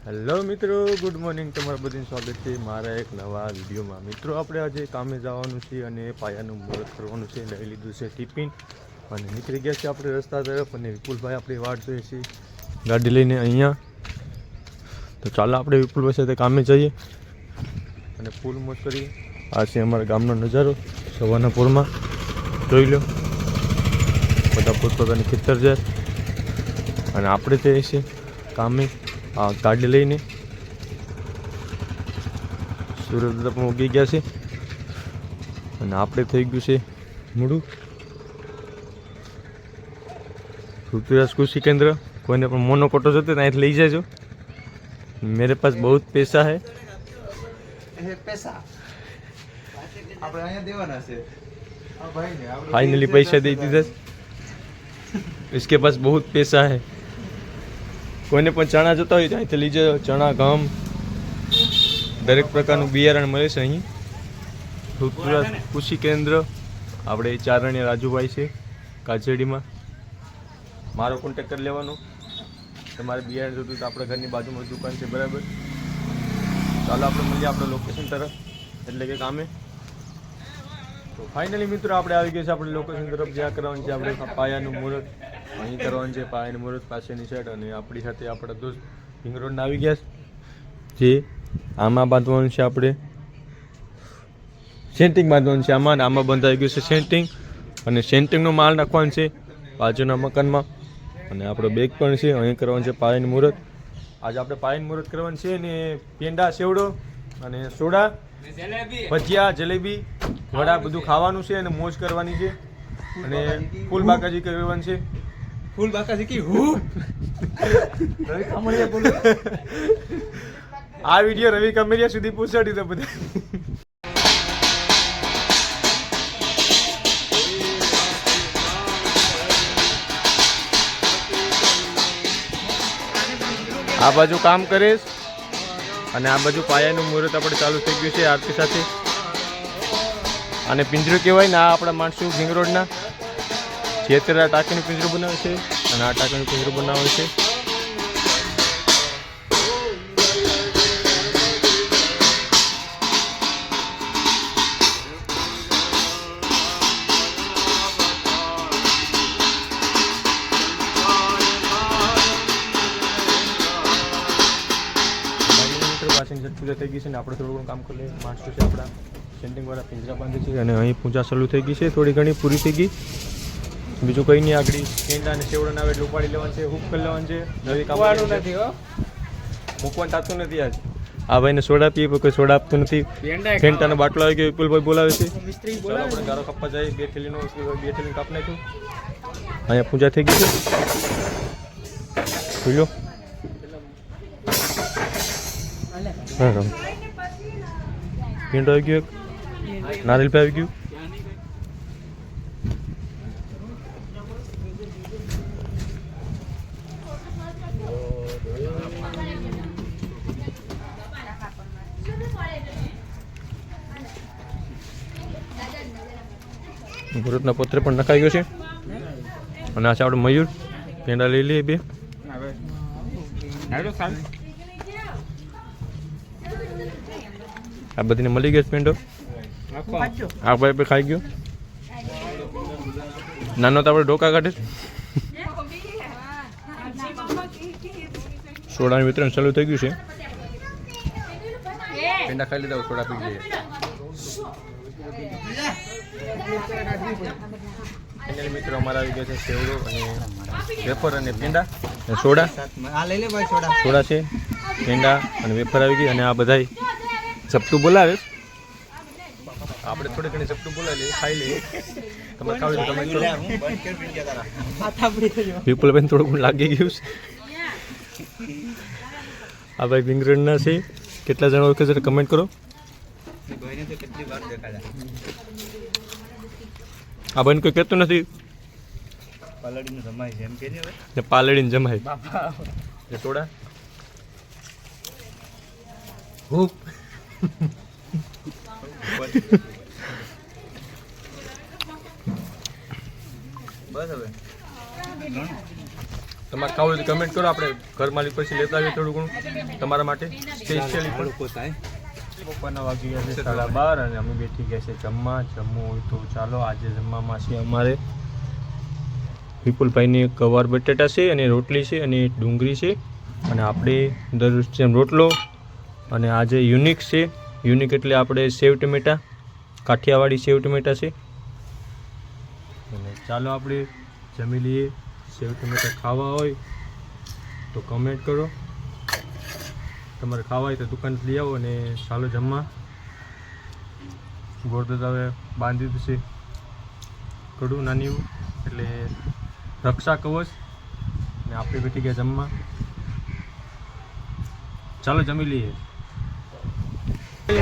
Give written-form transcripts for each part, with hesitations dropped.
Hello મિત્રો, good morning. તમારા બધાનું સ્વાગત છે મારા એક નવા વિડીયોમાં. મિત્રો, આપણે આજે કામે જવાનું છે અને પાયાનું મુહૂર્ત કરવાનું છે. લઈ લીધું છે ટિફિન અને નીકળી ગયા છે આપણે રસ્તા તરફ. અને વિપુલભાઈ આપણી વાટ જોઈએ છે ગાડી લઈને અહીંયા. તો ચાલો આપણે વિપુલભાઈ સાથે કામે જઈએ અને ફૂલ મોજ કરીએ. આ છે અમારા ગામનો નજારો સવારના પૂરમાં. જોઈ લો, બધા પોતપોતાની ખેતર છે અને આપણે તે છે કામે આ ગાડી લઈને. સુરત પણ ઉગી ગયા છે અને આપણે થઈ ગયું છે મૂળું. ઋતુરાજ કૃષિ કેન્દ્ર. કોઈને પણ મોનોકોટો જોતો ત્યાંથી લઈ જાજો. મેરે પાસ બહુ પૈસા હે. फाइनली पैसा दे दीધા. इसके पास बहुत पैसा है. કોઈને પણ ચણા જોતા હોય ત્યાંથી લઈ જાઓ. ચણા, ઘઉં, દરેક પ્રકારનું બિયારણ મળે છે અહીં. ઋતુરાજ કૃષિ કેન્દ્ર. આપણે ચારણિયા રાજુભાઈ છે કાજેડીમાં. મારો કોન્ટેક્ટ કરી લેવાનો. તમારે બિયારણ જોતું તો આપણા ઘરની બાજુમાં દુકાન છે, બરાબર. ચાલો આપણે મળીએ આપણા લોકેશન તરફ, એટલે કે કામે. તો ફાઇનલી મિત્રો આપણે આવી ગયા છે આપણે લોકેશન તરફ. જ્યાં કરવાનું છે આપણે પાયાનું મુહૂર્ત અહીં કરવાનું છે. પાયાનું મુહૂર્ત પાસેની સાઈડ. અને આપણી સાથે આપણા દોસ્ત રિંગરોડના આવી ગયા છે. જે આમાં બાંધવાનું છે આપણે સેન્ટિંગ બાંધવાનું છે. આમાં બંધાઈ ગયું છે સેન્ટિંગ. અને સેન્ટિંગનો માલ નાખવાનો છે બાજુના મકાનમાં. અને આપણો બેગ પણ છે. અહીં કરવાનું છે પાયાનું મુહૂર્ત. આજે આપણે પાયાનું મુહૂર્ત કરવાનું છે. અને પેંડા, સેવડો અને સોડા, ભજીયા, જલેબી, વડા બધું ખાવાનું છે અને મોજ કરવાની છે. અને ફૂલ બાકાજી કરવાની છે. ફૂલ બાકાજી કી હું રવિ કામરિયા બોલો. આ વિડીયો રવિ કામરિયા સુધી પહોંચાડી દો બધા. આ બાજુ કામ કરીશ અને આ બાજુ પાયાનું મુહૂર્ત આપણે ચાલુ થઈ ગયું છે આરતી સાથે. અને પિંજરું કહેવાય ને. આ આપણા માણસો ભીંગરોડના છેતરા ટાંકીનું પિંજરું બનાવે છે અને આ ટાંકીનું પિંજરું બનાવે છે. પૂજા થઈ ગઈ છે ને આપણે થોડું ઘણું કામ કરી લઈએ. માણસો છે આપણા સેન્ટિંગવાળા પિંજરા બાંધે છે અને અહીં પૂજા ચાલુ થઈ ગઈ છે. થોડી ઘણી પૂરી થઈ ગઈ. બીજું કંઈ નહીં. આગળ પેંડા અને સેવડા આવે એટલે ઉપાડી લેવાનું છે. હુક કરી લેવાનું છે. નવી કામવાનું નથી હો, મૂકવાનું થતું નથી. આજ આ ભાઈને સોડા પીએ, કોઈ સોડા આપતું નથી. ફેંટાનો બાટલો આવી ગયો. વિપુલભાઈ બોલાવે છે. ચાલો આપણે ગારો કાપવા જઈએ. 2 થેલીનો 2 થેલીનું કાપ નાખ્યું. અહીંયા પૂજા થઈ ગઈ છે. જોઈ લો. હા, પેંડો આવી ગયો. નારિયેલ પે આવી ગયું. મુહૂર્તના પત્રે પણ નખાઈ ગયો છે. અને આ છે આપણે મયુર. પેંડા લઈ લઈએ 2. આ બધીને મળી ગયો પેંડો. આ ભાઈ ખાઈ ગયો. નાનો તો આપણે ડોકા કાઢે. સોડાનું વિતરણ ચાલુ થઈ ગયું છે. પેંડા ખાઈ લીધા, સોડા પી લઈએ. મિત્રો અમારા આવી ગયા છે સેવડો અને વેફર અને પેંડા અને સોડા. સોડા છે, પેંડા અને વેફર આવી ગઈ. અને આ બધા ચપટું બોલાવે. આપણે થોડી ઘણી ચપટું બોલાવી લઈએ, ખાઈ લઈએ. તમારે ખાવી તો તમે વિપુલભાઈ થોડું ઘણું લાગી ગયું છે. આ ભાઈ ભીંગરણના છે. કેટલા જણા ઓળખે છે કમેન્ટ કરો. આ ભાઈ કોઈ કહેતું નથી. પાલડીને જમાય સોડા. બસ હવે તમારે ખાવું હોય તો કમેન્ટ કરો, આપણે ઘર માલિક પછી લેતા આવીએ થોડું ઘણું તમારા માટે સ્પેશિયલી. બપોરના વાગી ગયા છે 12:30 અને અમે બેઠી ગયા છે જમવા. જમવું હોય તો ચાલો. આજે જમવામાં છે અમારે વિપુલભાઈની ગવાર બટેટા છે અને રોટલી છે અને ડુંગળી છે, અને આપણે દરરોજ જેમ રોટલો, અને આજે યુનિક છે. યુનિક એટલે આપણે સેવ ટમેટા, કાઠિયાવાડી સેવ ટમેટા છે. અને ચાલો આપણે જમી લઈએ. સેવ ટમેટા ખાવા હોય તો કમેન્ટ કરો, તમારે ખાવા હોય તો દુકાનથી લઈ આવો. અને ચાલો જમવા. ગોરદાદાએ બાંધી દીધું છે કડું નાની એવું, એટલે રક્ષા કવચ. ને આપણે બેઠી ગયા જમવા. ચાલો જમી લઈએ.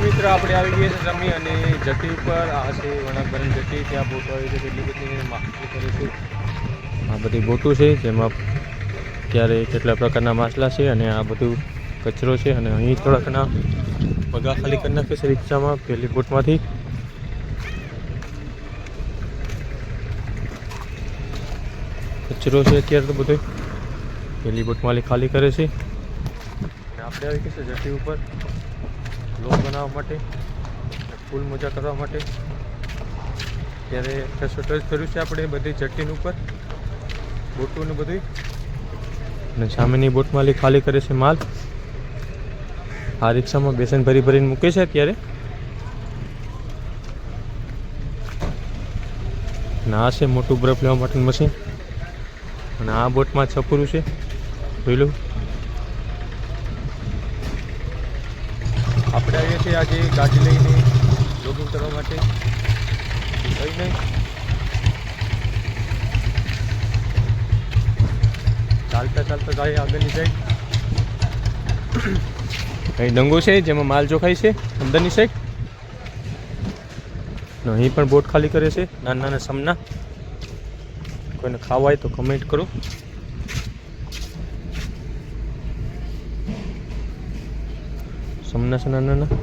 મિત્રો આપણે આવી ગયા છે જમી, અને જટી ઉપર આ છે વણાકબરની જટી. ત્યાં બોટો આવી છે, કેટલી બધી માછલી કરે છે. આ બધી બોટો છે જેમાં ત્યારે કેટલા પ્રકારના માછલા છે, અને આ બધું કચરો છે. અને અહીં થોડા ઘણા પગા ખાલી કરી નાખે છે રિક્ષામાં પહેલી બોટમાંથી. કચરો છે અત્યારે તો બધું પહેલી બોટમાંથી ખાલી કરે છે. અને આપણે આવી ગયા છે જટી ઉપર લોક બનાવવા માટે, ફૂલ મોજા કરવા માટે. ત્યારે ટચ કર્યું છે આપણે બધી જટીન ઉપર બોટું ને બધું. અને સામેની બોટમાંથી ખાલી કરે છે માલ. આ રિક્ષામાં બેસન ભરી ભરીને મૂકે છે અત્યારે. અને આ છે મોટું બરફ લેવા માટેનું મશીન. અને આ બોટમાં છપરું છે પેલું. આપણે આવીએ છીએ આજે ગાડી લઈને લોગિંગ કરવા માટે. કંઈ નહીં, ચાલતા ચાલતા ગાડી આગળની સાઈડ. અહીં ડંગો છે જેમાં માલ જોખાય છે અંદરની સાઈડ. અહીં પણ બોટ ખાલી કરે છે નાના નાના સમના. કોઈને ખાવા હોય તો કમેન્ટ કરો. સમના છે નાના નાના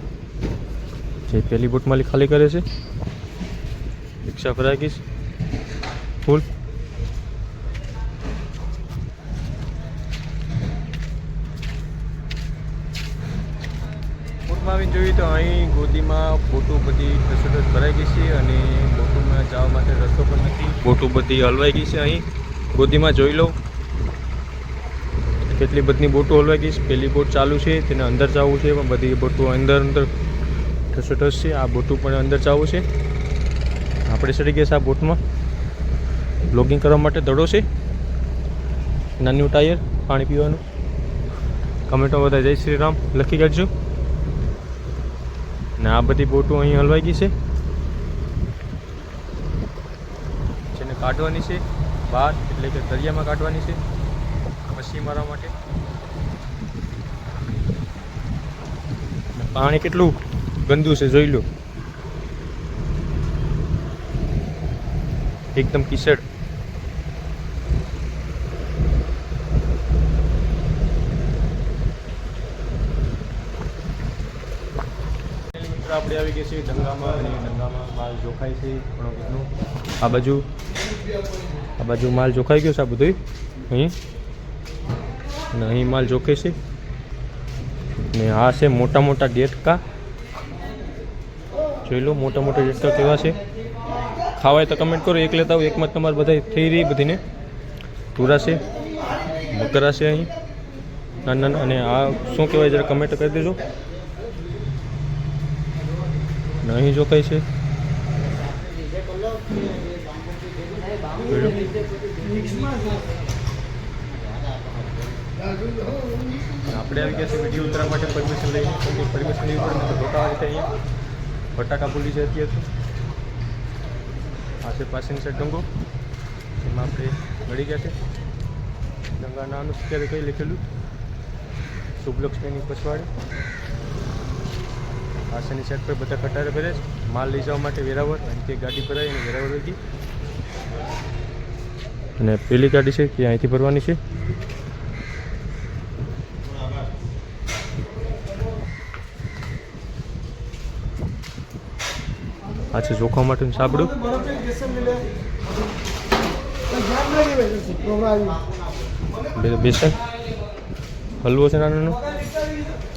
જે પહેલી બોટમાં ખાલી કરે છે. રિક્ષા ભરાઈ ગઈ છે ફૂલ. બોટમાં આવીને જોયું તો અહીં ગોદીમાં બોટો બધી ટસોટસ ભરાઈ ગઈ છે, અને બોટોમાં જવા માટે રસ્તો પણ નથી. બોટો બધી હલવાઈ ગઈ છે. અહીં ગોદીમાં જોઈ લઉં કેટલી બધી બોટો હલવાઈ ગઈ છે. પહેલી બોટ ચાલુ છે, તેને અંદર જવું છે, પણ બધી બોટો અંદર ટસોટસ છે. આ બોટો પણ અંદર જવું છે. આપણે ચડી ગયા છે આ બોટમાં બ્લોગિંગ કરવા માટે. દડો છે, નાનું ટાયર, પાણી પીવાનું. કમેન્ટમાં બધા જય શ્રી રામ લખી કાઢજો. ને આ બધી બોટો અહીં હલવાઈ ગઈ છે, જેને કાઢવાની છે બહાર, એટલે કે દરિયામાં કાઢવાની છે મચ્છી મારવા માટે. પાણી કેટલું ગંદુ છે જોઈ લો, એકદમ કિચડ. આપણે આવી ગયા છીએ ડંગામાં, અને ડંગામાં માલ જોખાય છે ઘણો બધું. આ બાજુ માલ જોખાઈ ગયો છે આ બધું અહીં, અને અહીં માલ જોખે છે. ને આ છે મોટા મોટા ડેટકા, જોઈ લો મોટા મોટા ડેટકા કેવા છે. ખાવાય તો કમેન્ટ કરો, એક લેતા આવું. એકમાં તમારે બધા થઈ રહી બધીને. તુરા છે, મગરા છે અહીં નાના નાના. અને આ શું કહેવાય જરા કમેન્ટ કરી દેજો. અહીં જો કઈ છે આપણે આવી ગયા છે વિડીયો ઉતારવા માટે પરમિશન લઈને. પરમિશન લેવી પડે તો ધોકા રીતે અહીંયા ફટાકા ભૂલી છે અત્યારે. આ છે પાસેની સાઈડ ડંગો, જેમાં આપણે મળી ગયા છે. ડંગા નાનું અત્યારે કઈ લખેલું શુભલક્ષ્મીની પછવાડે. પાસેની સાઈડ પર બધા કટારે ભરે છે માલ લઈ જવા માટે. વેરાવળ અહીંથી ગાડી ભરાઈ અને વેરાવળ વહી ગઈ. અને પેલી ગાડી છે કે અહીંથી ભરવાની છે. આ છે જોખવા માટેનું સાબડું. બેસન હલવો છે નાનો,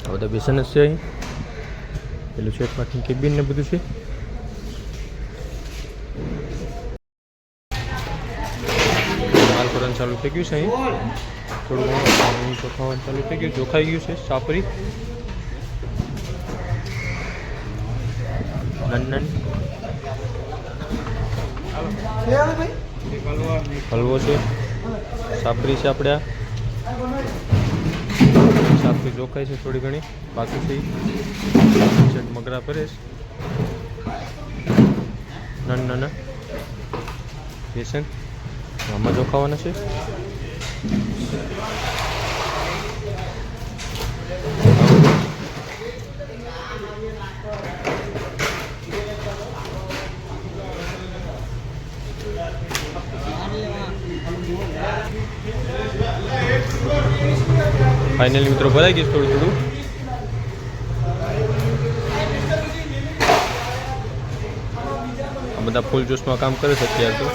આ બધા બેસન જ છે અહીં. પેલું છે પાર્કિંગ કેબિન ને બધું છે. માલ કરવાનું ચાલુ થઈ ગયું છે અહીં. થોડું ઘણું ચોખાવાનું ચાલુ થઈ ગયું, ચોખાઈ ગયું છે સાપરી નાની. હલવો છે, સાપરી છે આપણે. સાપરી ચોખાઈ છે થોડી ઘણી, બાકી છે મગરા પરેશ નાના બેસન આમાં ચોખાવાના છે. ફાઇનલી મિત્રો ભરાઈ ગયું થોડું થોડું. આ બધા ફૂલ જ્યુસમાં કામ કરે છે અત્યારે તો.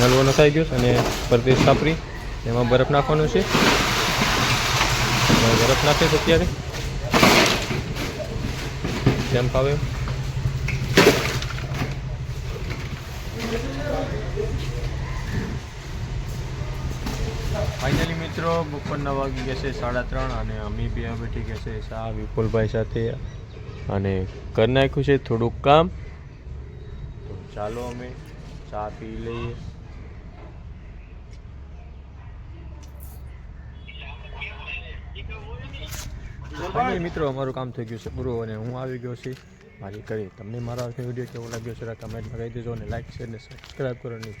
હલવો નખાઈ ગયો અને પરદેશ સાપરી એમાં બરફ નાખવાનો છે. બરફ નાખે છે અત્યારે જેમ ફાવે. ફાઇનલી મિત્રો બપોરના વાગી ગયા છે 3:30 અને અમે બી બેઠી ગયા છે શાહ વિપુલભાઈ સાથે અને કરી નાખ્યું છે થોડુંક કામ. તો ચાલો અમે ચા પી લઈએ. ફાઇનલી મિત્રો અમારું કામ થઈ ગયું છે પૂરું અને હું આવી ગયો છું મારી કરી. તમને મારો વિડીયો કેવો લાગ્યો છે કમેન્ટમાં કહી દેજો અને લાઈક શેર ને સબસ્ક્રાઈબ કરો નહીં.